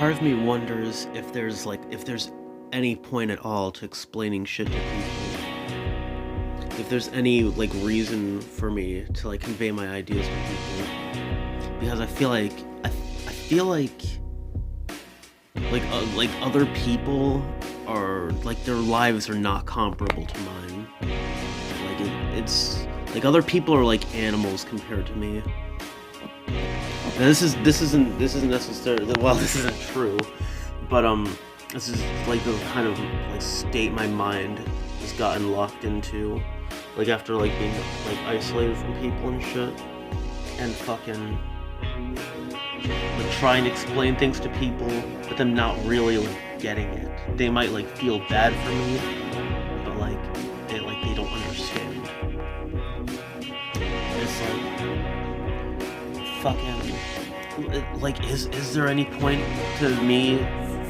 part of me wonders if there's any point at all to explaining shit to people. If there's any reason for me to convey my ideas to people, because I feel like other people are their lives are not comparable to mine. It's like other people are like animals compared to me. Now this isn't necessarily, well, this isn't true, but this is the kind of state my mind has gotten locked into, after being isolated from people and shit, and fucking trying to explain things to people, but them not really getting it. They might feel bad for me, but they don't understand. It's fucking is there any point to me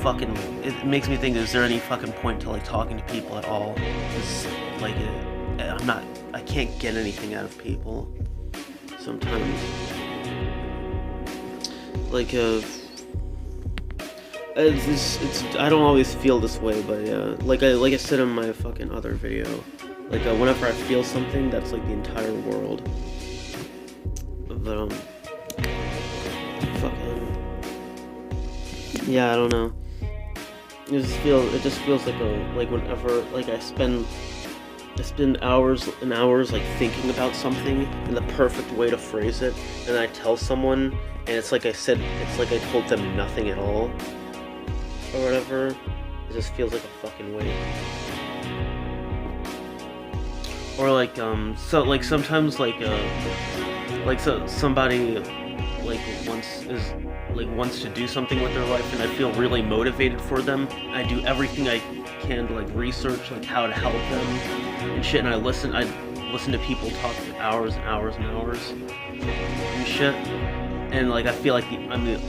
fucking, it makes me think, is there any fucking point to talking to people at all? It's I can't get anything out of people sometimes. I don't always feel this way, but yeah, like I said in my fucking other video, whenever I feel something, that's the entire world. But fucking, yeah, I don't know. It just feels whenever I spend hours and hours thinking about something and the perfect way to phrase it, and I tell someone, and it's I told them nothing at all, or whatever. It just feels like a fucking waste. Or sometimes so somebody wants to do something with their life, and I feel really motivated for them. I do everything I can to research how to help them and shit, and I listen to people talk for hours and hours and hours and shit, and I feel I'm the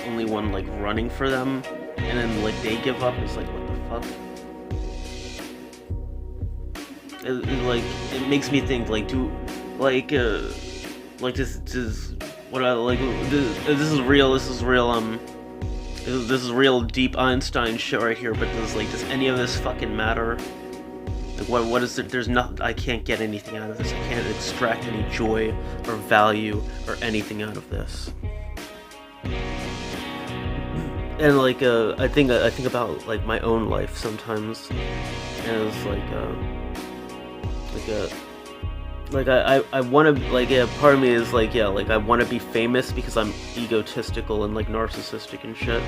only one running for them, and then they give up. It's what the fuck? It makes me think this is real deep Einstein shit right here, but does any of this fucking matter? What is it? There's nothing. I can't get anything out of this. I can't extract any joy or value or anything out of this. And I think about my own life sometimes as I want to, part of me is I want to be famous because I'm egotistical and narcissistic and shit.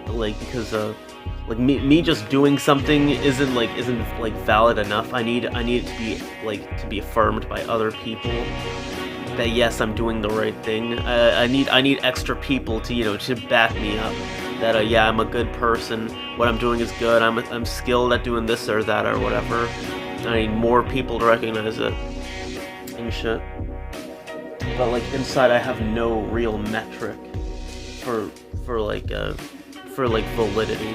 Because me just doing something isn't valid enough. I need it to be affirmed by other people that yes, I'm doing the right thing. I need extra people to back me up. That yeah, I'm a good person. What I'm doing is good. I'm skilled at doing this or that or whatever. I need more people to recognize it and shit. But inside, I have no real metric for validity.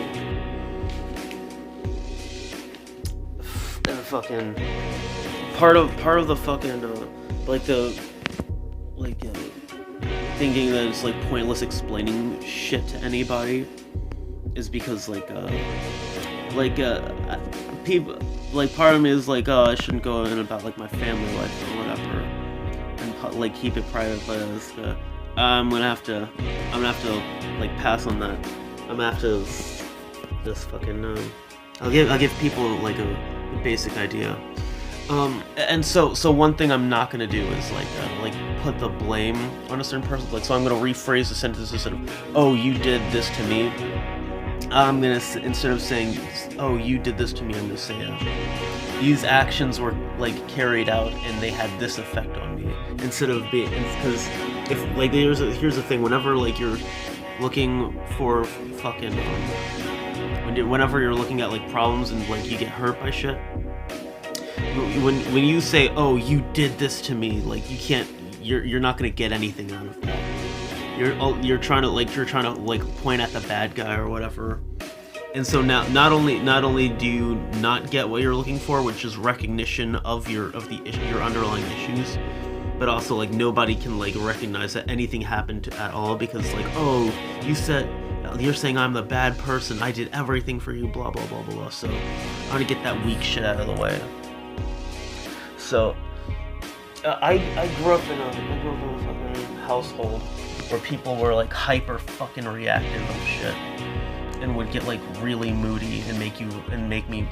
Fucking part of the fucking thinking that it's pointless explaining shit to anybody is because people, part of me is oh, I shouldn't go in about my family life or whatever and keep it private, but I'm gonna have to pass on that. I'm gonna have to just fucking I'll give people a basic idea. And so one thing I'm not gonna do is put the blame on a certain person. So I'm gonna rephrase the sentence instead of "Oh, you did this to me." I'm gonna, instead of saying "Oh, you did this to me," I'm gonna say "These actions were carried out and they had this effect on me." Instead of being, because if here's the thing: whenever you're looking for fucking whenever you're looking at problems and you get hurt by shit. When you say, "Oh, you did this to me," you can't. You're not gonna get anything out of that. You're trying to point at the bad guy or whatever. And so now, not only do you not get what you're looking for, which is recognition of your underlying issues, but also like nobody can like recognize that anything happened at all, because like, oh, you're saying I'm the bad person, I did everything for you, blah blah blah blah blah. So I want to get that weak shit out of the way. So I grew up in a fucking household where people were like hyper fucking reactive and shit, and would get like really moody and make me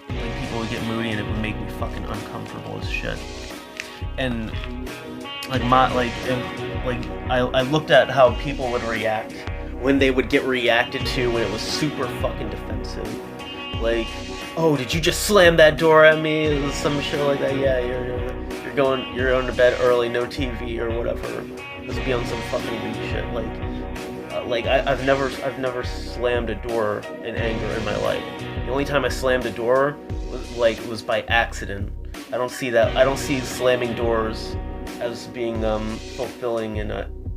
like, people would get moody and it would make me fucking uncomfortable as shit. And like I looked at how people would react when they would get reacted to when it was super fucking defensive. Like, oh, did you just slam that door at me? Some shit like that. Yeah, you're going to bed early, no TV or whatever. Let's be on some fucking weak shit. I've never slammed a door in anger in my life. The only time I slammed a door was by accident. I don't see slamming doors as being fulfilling an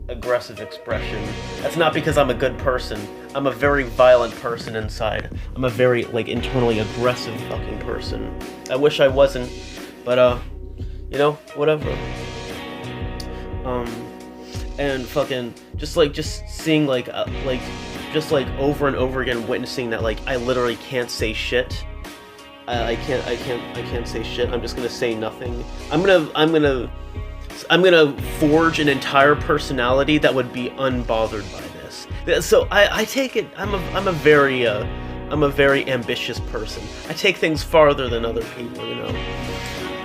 aggressive expression. That's not because I'm a good person. I'm a very violent person inside. I'm a very like internally aggressive fucking person. I wish I wasn't, but you know, whatever. And fucking just seeing just over and over again, witnessing that like I literally can't say shit. I can't say shit. I'm just gonna say nothing. I'm gonna forge an entire personality that would be unbothered by this. So I take it. I'm a very ambitious person. I take things farther than other people, you know.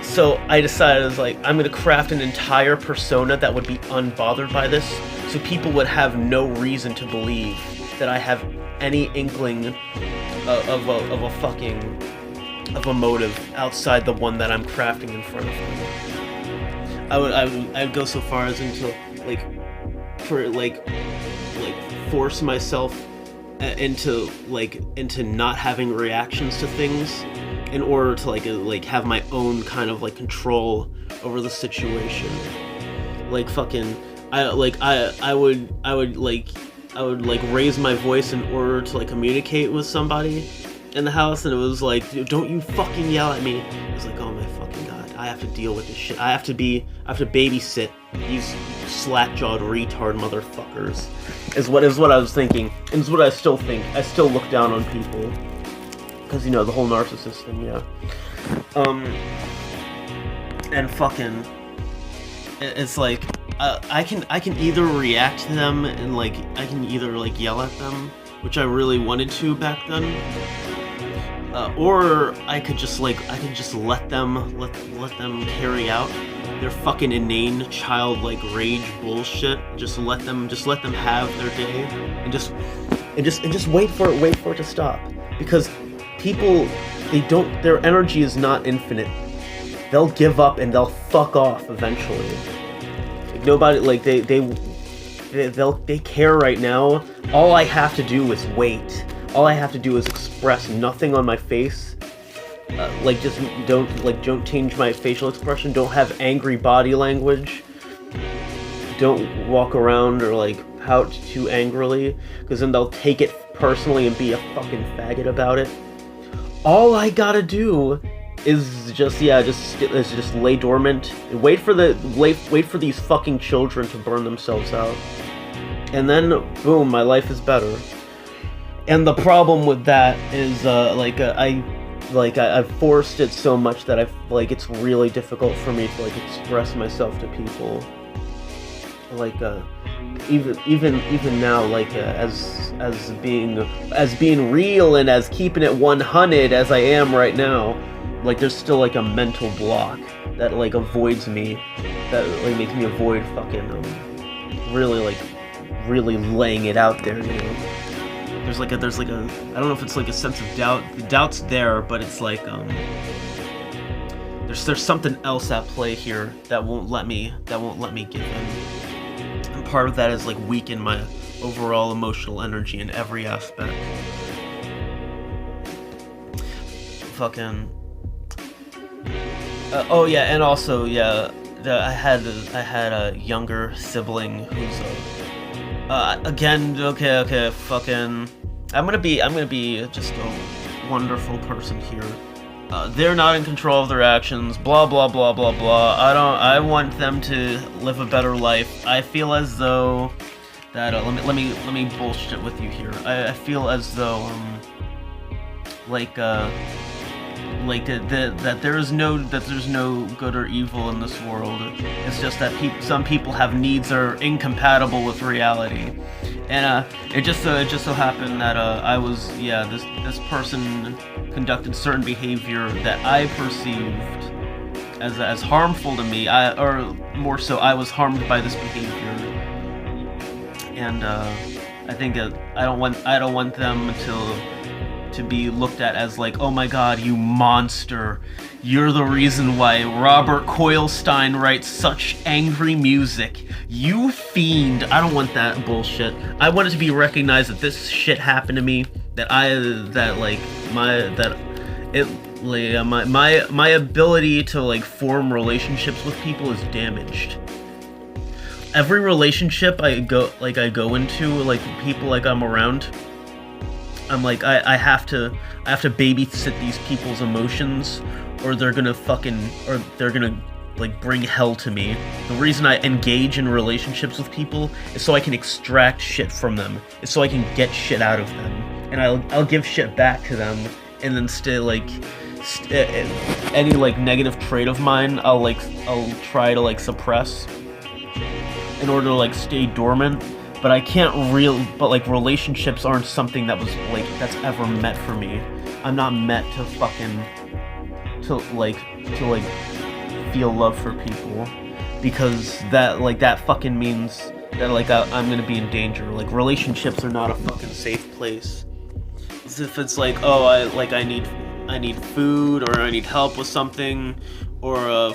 So I decided, I was like, I'm gonna craft an entire persona that would be unbothered by this, so people would have no reason to believe that I have any inkling of a motive outside the one that I'm crafting in front of them. I would go so far as into force myself into not having reactions to things, in order to have my own kind of control over the situation. I would raise my voice in order to communicate with somebody in the house, and it was like, dude, don't you fucking yell at me. It was like, oh my fucking god, I have to deal with this shit. I have to babysit these slack-jawed retard motherfuckers. Is what I was thinking, and is what I still think. I still look down on people. Because, you know, the whole narcissist thing, yeah. And fucking, it's like, I can either react to them and I can either yell at them, which I really wanted to back then, or I could just let them carry out their fucking inane childlike rage bullshit. Just let them have their day, and just wait for it to stop, because people, their energy is not infinite. They'll give up and they'll fuck off eventually. Nobody, they care right now. All I have to do is wait. All I have to do is express nothing on my face. Just don't change my facial expression. Don't have angry body language. Don't walk around or pout too angrily, because then they'll take it personally and be a fucking faggot about it. All I gotta do is just lay dormant and wait for these fucking children to burn themselves out, and then boom, my life is better. And the problem with that is I've forced it so much that it's really difficult for me to express myself to people. Even now, as being real and as keeping it 100 as I am right now, there's still a mental block that avoids me, that makes me avoid fucking really laying it out there, you know. There's I don't know if it's a sense of doubt. The doubt's there, but it's there's something else at play here that won't let me give in. And part of that is weaken my overall emotional energy in every aspect. Fucking. Oh yeah, and also yeah, I had a younger sibling who's again, okay, fucking. I'm gonna be just a wonderful person here. they're not in control of their actions, blah blah blah blah blah. I want them to live a better life. I feel as though that let me bullshit with you here. I feel as though that there's no good or evil in this world. It's just that some people have needs that are incompatible with reality. And it just so happened that this person conducted certain behavior that I perceived as harmful to me. Or more so, I was harmed by this behavior. And I think I don't want them to be looked at as like, oh my god, you monster. You're the reason why Robert Koylstein writes such angry music. You fiend. I don't want that bullshit. I want it to be recognized that this shit happened to me, my ability to like form relationships with people is damaged. Every relationship I go into, like people like I'm around, I'm like, I have to babysit these people's emotions, or they're gonna like bring hell to me. The reason I engage in relationships with people is so I can extract shit from them. It's so I can get shit out of them, and I'll give shit back to them, and then any like negative trait of mine, I'll try to like suppress in order to like stay dormant. But I can't but like relationships aren't something that was like that's ever meant for me. I'm not meant to feel love for people, because that fucking means that like I'm gonna be in danger. Like relationships are not a fucking safe place. As if it's like, oh, I need food, or I need help with something, or I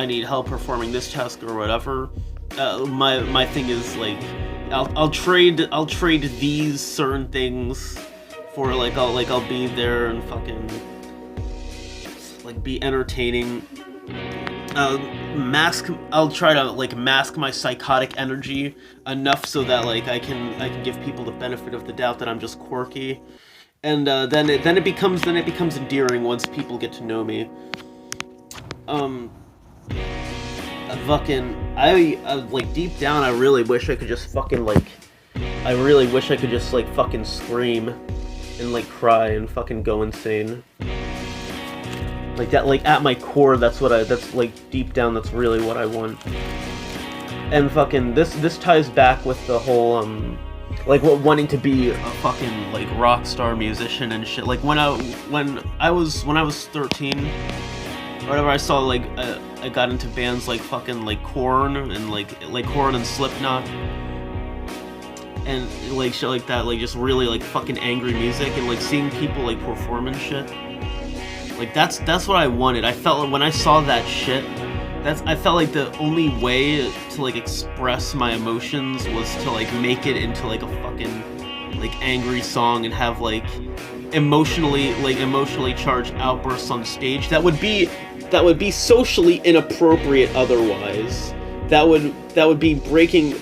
need help performing this task or whatever. My thing is like, I'll trade these certain things for I'll be there and fucking like be entertaining. I'll try to like mask my psychotic energy enough so that like I can give people the benefit of the doubt that I'm just quirky, and then it becomes endearing once people get to know me. Like deep down, I really wish I could just fucking fucking scream and like cry and fucking go insane. Like that, like at my core, that's like deep down, that's really what I want. And fucking this ties back with the whole wanting to be a fucking like rock star musician and shit. Like when I was 13. Whenever I saw I got into bands like fucking like Korn and like Korn and Slipknot and like shit like that, like just really like fucking angry music, and like seeing people like perform and shit. Like that's what I wanted. I felt like when I saw that shit, I felt like the only way to like express my emotions was to like make it into like a fucking like angry song and have like emotionally charged outbursts on stage that would be socially inappropriate otherwise. That would be breaking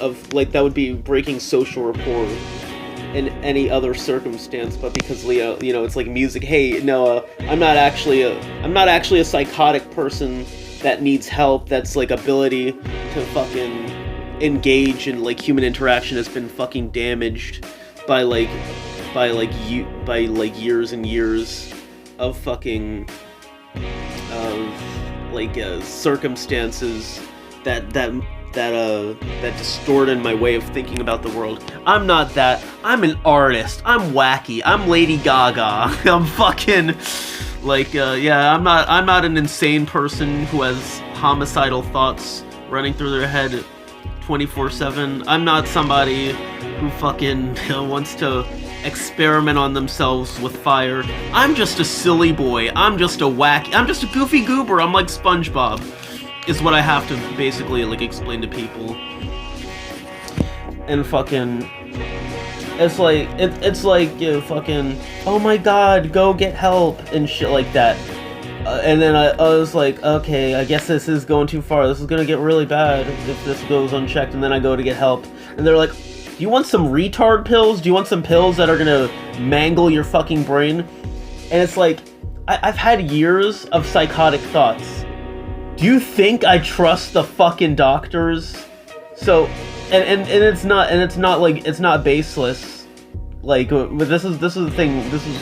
social rapport in any other circumstance, but because it's like music. Hey, no, I'm not actually a psychotic person that needs help. That's like ability to fucking engage in like human interaction has been fucking damaged by years and years of fucking circumstances that distorted my way of thinking about the world. I'm not that. I'm an artist. I'm wacky. I'm Lady Gaga. I'm fucking I'm not an insane person who has homicidal thoughts running through their head 24/7. I'm not somebody who fucking wants to experiment on themselves with fire. I'm just a silly boy. I'm just a goofy goober. I'm like SpongeBob, is what I have to basically like explain to people. And fucking, it's like fucking, oh my god, go get help and shit like that. And then I was like, okay, I guess this is going too far. This is gonna get really bad if this goes unchecked. And then I go to get help, and they're like, do you want some retard pills? Do you want some pills that are gonna mangle your fucking brain? And it's like, I've had years of psychotic thoughts. Do you think I trust the fucking doctors? So, and it's not like, it's not baseless. Like, but this is the thing. This is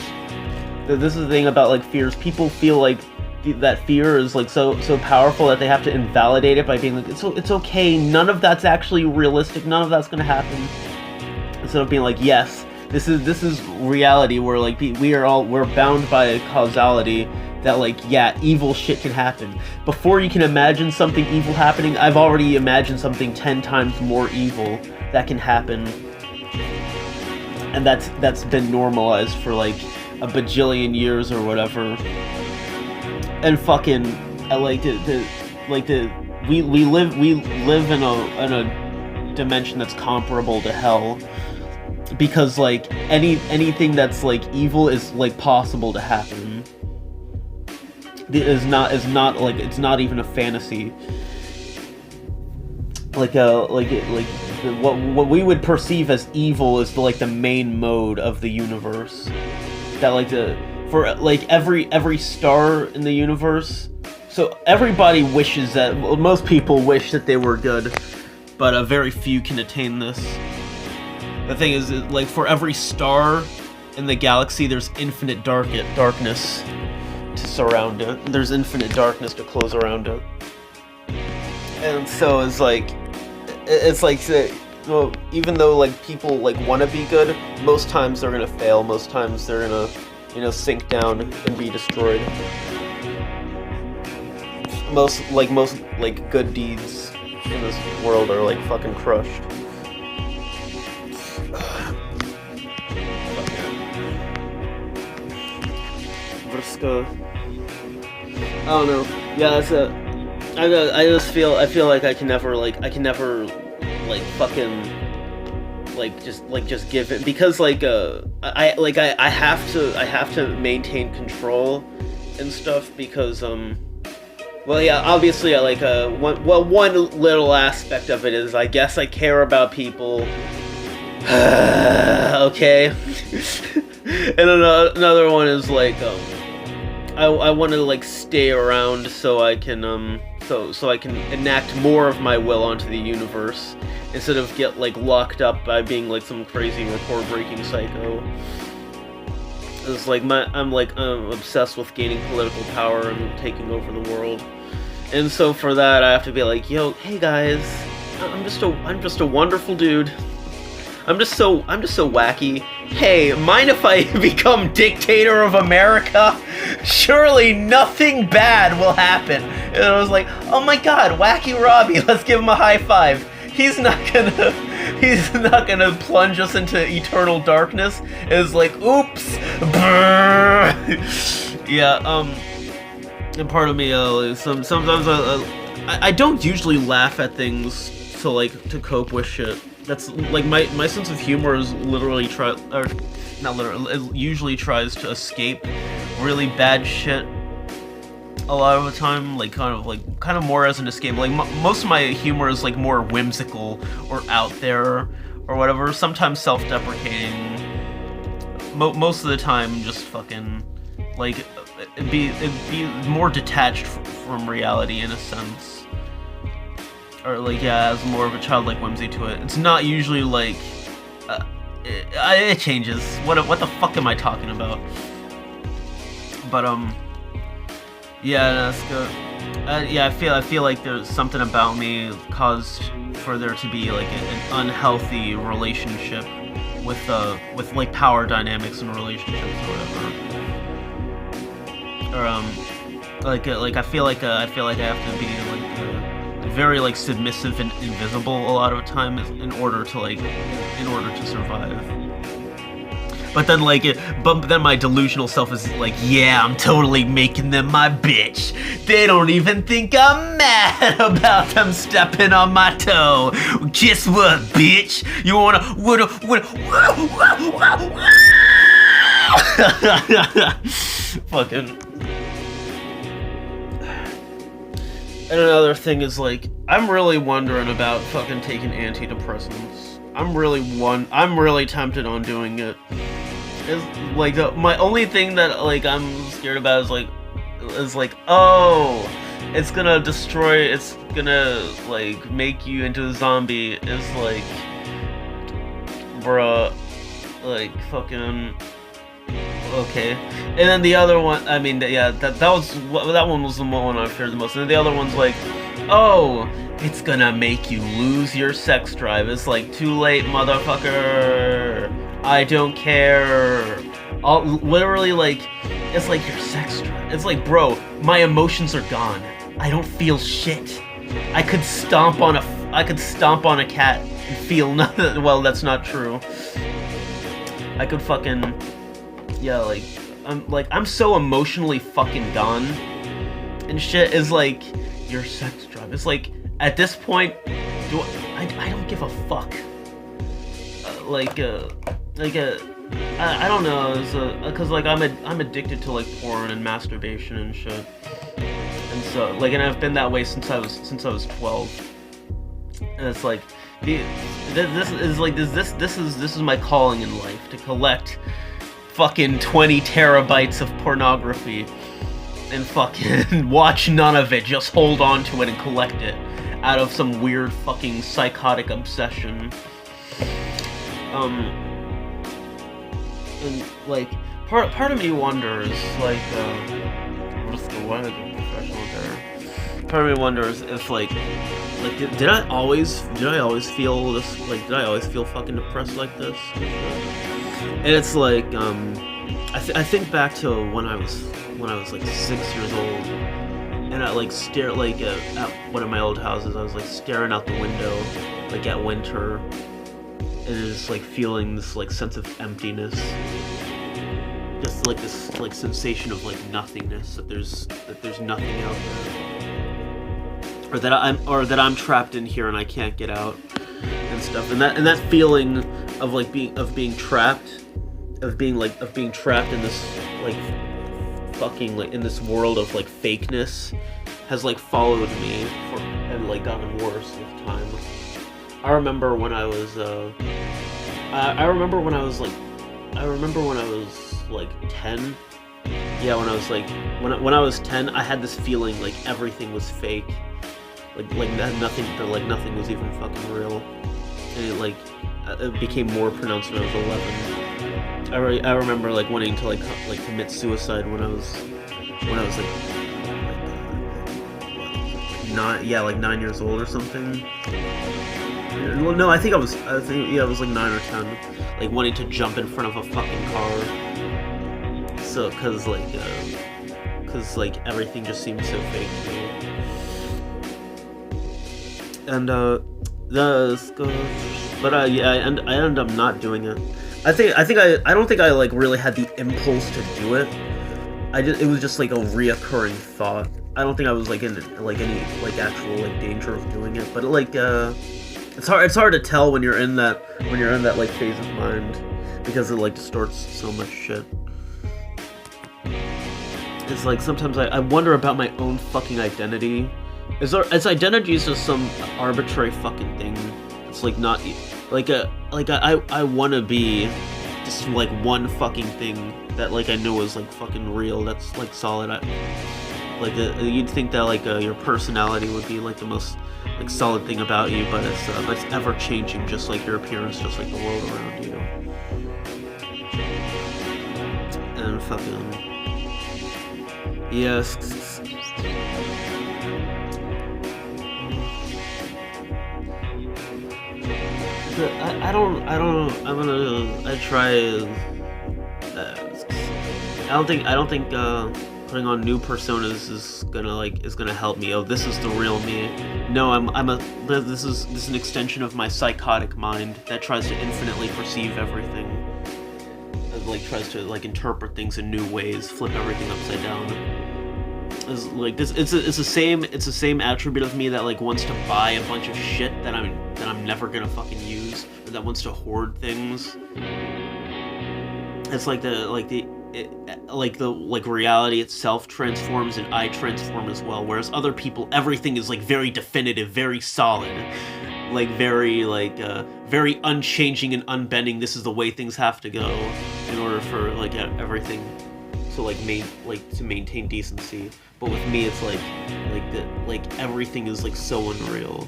the thing about like fears. People feel like that fear is like so powerful that they have to invalidate it by being like, it's okay. None of that's actually realistic. None of that's gonna happen. Instead of being like, yes, this is reality. Where like we're bound by a causality that like, yeah, evil shit can happen. Before you can imagine something evil happening, I've already imagined something 10 times more evil that can happen. And that's been normalized for like a bajillion years or whatever. And fucking, I like we live in a dimension that's comparable to hell, because like anything that's like evil is like possible to happen. Is not like, it's not even a fantasy. What we would perceive as evil is like the main mode of the universe. That like for like every star in the universe. So everybody wishes that, well, most people wish that they were good, but very few can attain this. The thing is, like, for every star in the galaxy, there's infinite darkness to surround it. There's infinite darkness to close around it. And so it's like, well, even though like people like want to be good, most times they're gonna fail. Most times they're gonna, sink down and be destroyed. Most good deeds in this world are like fucking crushed. I don't know. Yeah, that's a. I feel like I can never fucking just give it, because I have to maintain control and stuff, because well, yeah, obviously one little aspect of it is I guess I care about people. Okay. And another one is like I want to like stay around so I can so I can enact more of my will onto the universe, instead of get like locked up by being like some crazy record-breaking psycho. It's like I'm obsessed with gaining political power and taking over the world, and so for that I have to be like, yo, hey guys, I'm just a wonderful dude. I'm just so wacky. Hey, mind if I become dictator of America? Surely nothing bad will happen. And I was like, oh my god, Wacky Robbie, let's give him a high five. He's not gonna plunge us into eternal darkness. It's like, oops. Yeah, and part of me, sometimes I don't usually laugh at things to cope with shit. That's like my sense of humor is it usually tries to escape really bad shit a lot of the time, kind of more as an escape. Like most of my humor is like more whimsical or out there or whatever, sometimes self-deprecating. Most of the time just fucking like it'd be more detached from reality in a sense. Or like, yeah, has more of a childlike whimsy to it. It's not usually like it changes. What the fuck am I talking about? But yeah, that's good. Yeah, I feel like there's something about me caused for there to be like an unhealthy relationship with like power dynamics in relationships or whatever. Or I feel like I have to be like very like submissive and invisible a lot of time in order to survive. But then my delusional self is like, yeah, I'm totally making them my bitch. They don't even think I'm mad about them stepping on my toe. Guess what, bitch? You wanna fucking. And another thing is like, I'm really wondering about fucking taking antidepressants. I'm really tempted on doing it. is like my only thing that like I'm scared about is like oh, it's gonna destroy, it's gonna like make you into a zombie. Is like, bruh, like fucking okay. And then the other one, I mean, yeah, that one was the one I feared the most. And then the other one's like, oh, it's gonna make you lose your sex drive. It's like, too late, motherfucker. I don't care. Literally, like, it's like your sex drive. It's like, bro, my emotions are gone. I don't feel shit. I could stomp on a cat and feel nothing. Well, that's not true. I could fucking, yeah, like, I'm so emotionally fucking gone and shit. Is like your sex drive. It's like, at this point, I don't give a fuck. I don't know, cause like I'm addicted to like porn and masturbation and shit, and so like, and I've been that way since I was 12, and it's like this is my calling in life, to collect fucking 20 terabytes of pornography and fucking watch none of it, just hold on to it and collect it out of some weird fucking psychotic obsession. And like part of me wonders, like what's the word? Professional there. Part of me wonders if like did I always feel this, like did I always feel fucking depressed like this? And it's like I think back to when I was like 6 years old, and I like stare like at one of my old houses. I was like staring out the window like at winter, and just like feeling this like sense of emptiness, just like this like sensation of like nothingness, that there's nothing out there, or that I'm trapped in here and I can't get out and stuff. And that feeling of like being trapped in this like fucking like in this world of like fakeness has like followed me and like gotten worse with time. I remember when I was like 10. Yeah, when I was 10, I had this feeling like everything was fake. Like nothing was even fucking real. And it became more pronounced when I was 11. I remember like wanting to like commit suicide when I was like 9 years old or something. Well, no, I think it was like 9 or 10, like wanting to jump in front of a fucking car. So, cause everything just seemed so fake to me. And I ended up not doing it. I don't think I like really had the impulse to do it. It was just like a reoccurring thought. I don't think I was like in like any like actual like danger of doing it, but like it's hard to tell when you're in that like phase of mind, because it like distorts so much shit. It's like sometimes I wonder about my own fucking identity. Is identity is just some arbitrary fucking thing? It's like not I want to be just like one fucking thing that like I know is like fucking real. That's like solid. You'd think that like your personality would be like the most like solid thing about you, but it's ever changing, just like your appearance, just like the world around you. And fucking yes. I don't think putting on new personas is gonna help me. Oh, this is the real me. No, this is an extension of my psychotic mind that tries to infinitely perceive everything. It like tries to like interpret things in new ways, flip everything upside down. It's like this. It's the same attribute of me that like wants to buy a bunch of shit that I'm never gonna fucking use, or that wants to hoard things. It's like the reality itself transforms, and I transform as well. Whereas other people, everything is like very definitive, very solid, like very unchanging and unbending. This is the way things have to go. in order for like everything to like to maintain decency. But with me, it's like everything is like so unreal.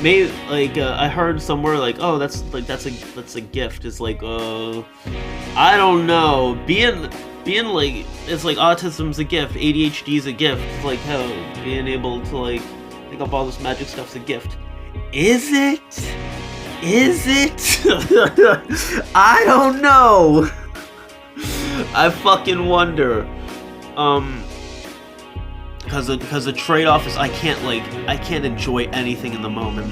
Maybe like I heard somewhere like, oh, that's a gift. It's like I don't know, being like, it's like autism's a gift, ADHD's a gift. It's like, hell, being able to like pick up all this magic stuff's a gift. Is it? Is it? I don't know. I fucking wonder. Because the trade-off is I can't enjoy anything in the moment.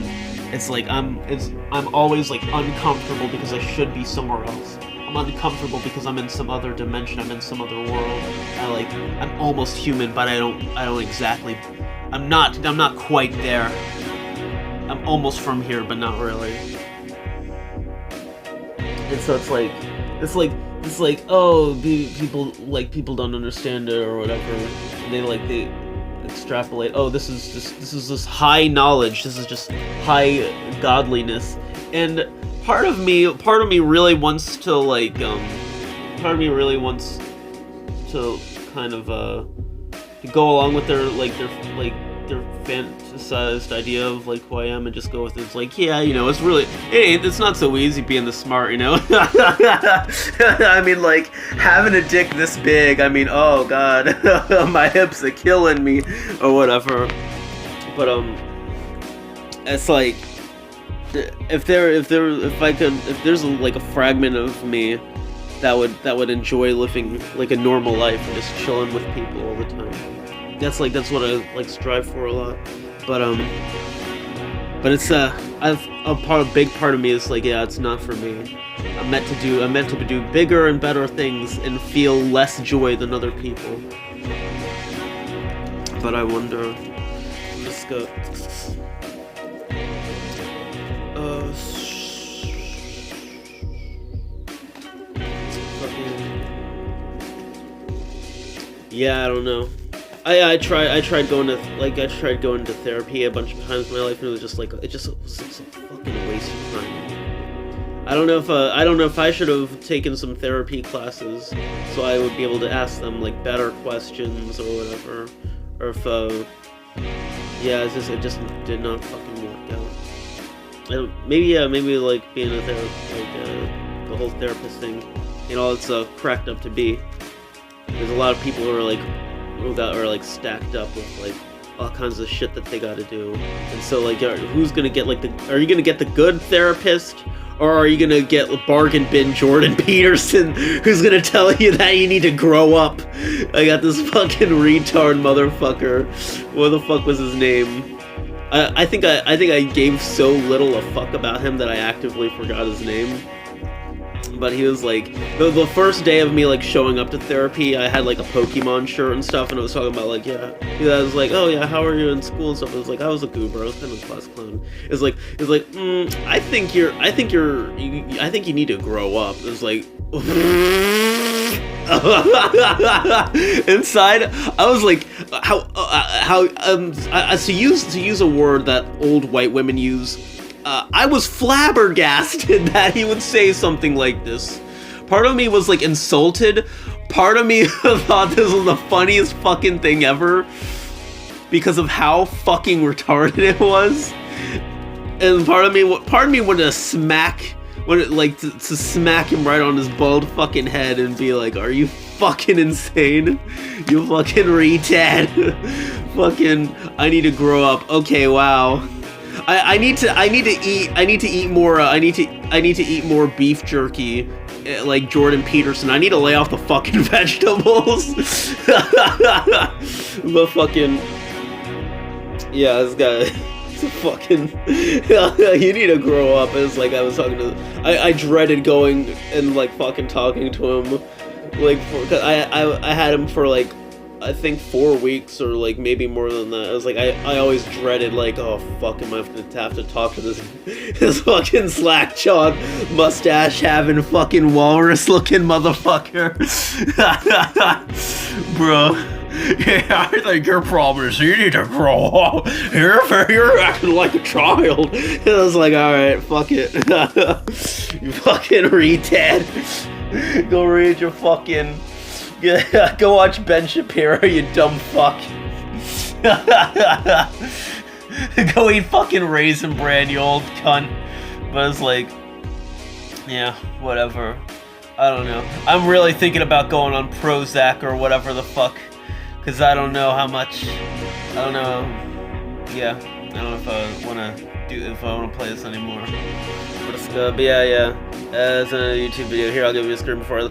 It's like I'm always like uncomfortable because I should be somewhere else. I'm uncomfortable because I'm in some other dimension. I'm in some other world. I'm almost human, but I don't exactly. I'm not quite there. I'm almost from here, but not really. And so it's like oh, people don't understand it or whatever. And they extrapolate. Oh, this is this high knowledge. This is just high godliness. And part of me really wants to kind of to go along with their fantasized idea of like who I am and just go with it. It's like, yeah, you know, it's not so easy being this smart, you know. I mean, like having a dick this big, I mean, oh god, my hips are killing me or whatever. But it's like if there's like a fragment of me that would enjoy living like a normal life and just chilling with people all the time. That's what I like strive for a lot. But it's a big part of me is like, yeah, it's not for me. I'm meant to do bigger and better things and feel less joy than other people. But I wonder. Let's go. Yeah, I don't know. I tried going to therapy a bunch of times in my life, and it was just like a fucking waste of time. I don't know if I should have taken some therapy classes so I would be able to ask them like better questions or whatever, or if it just did not fucking work out. Maybe like being a therapist, like the whole therapist thing, you know, it's cracked up to be. There's a lot of people who are stacked up with like all kinds of shit that they got to do, and so like, who's gonna get like are you gonna get the good therapist, or are you gonna get bargain bin Jordan Peterson, who's gonna tell you that you need to grow up? I got this fucking retard motherfucker. What the fuck was his name? I think I gave so little a fuck about him that I actively forgot his name. But he was like, the first day of me like showing up to therapy, I had like a Pokemon shirt and stuff, and I was talking about like, I was like, oh yeah, how are you in school and stuff. It was like, I was a goober, I was kind of a class clown. It's like, I think you need to grow up. It was like, inside, I was like, to use a word that old white women use. I was flabbergasted that he would say something like this. Part of me was like insulted. Part of me thought this was the funniest fucking thing ever because of how fucking retarded it was. And part of me wanted to smack him right on his bald fucking head and be like, "Are you fucking insane? You fucking retard! Fucking, I need to grow up. Okay, wow." I need to eat more beef jerky, like Jordan Peterson. I need to lay off the fucking vegetables. But fucking, yeah, this guy, it's a fucking, you need to grow up. It's like I was talking to, I dreaded going and like fucking talking to him, like, cause I had him for like, I think 4 weeks or like maybe more than that. I was like, I always dreaded like, oh fuck, am I gonna have to talk to this fucking slack-jawed, mustache-having fucking walrus-looking motherfucker. Bro. Yeah, I think your problem is you need to grow up. You're acting like a child. And I was like, alright, fuck it. You fucking retard. Go read your fucking... Yeah, go watch Ben Shapiro, you dumb fuck. Go eat fucking Raisin Bran, you old cunt. But it's like... Yeah, whatever. I don't know. I'm really thinking about going on Prozac or whatever the fuck. Because I don't know how much... I don't know... Yeah. I don't know if I want to play this anymore. But yeah. It's a YouTube video. Here, I'll give you a screen before I...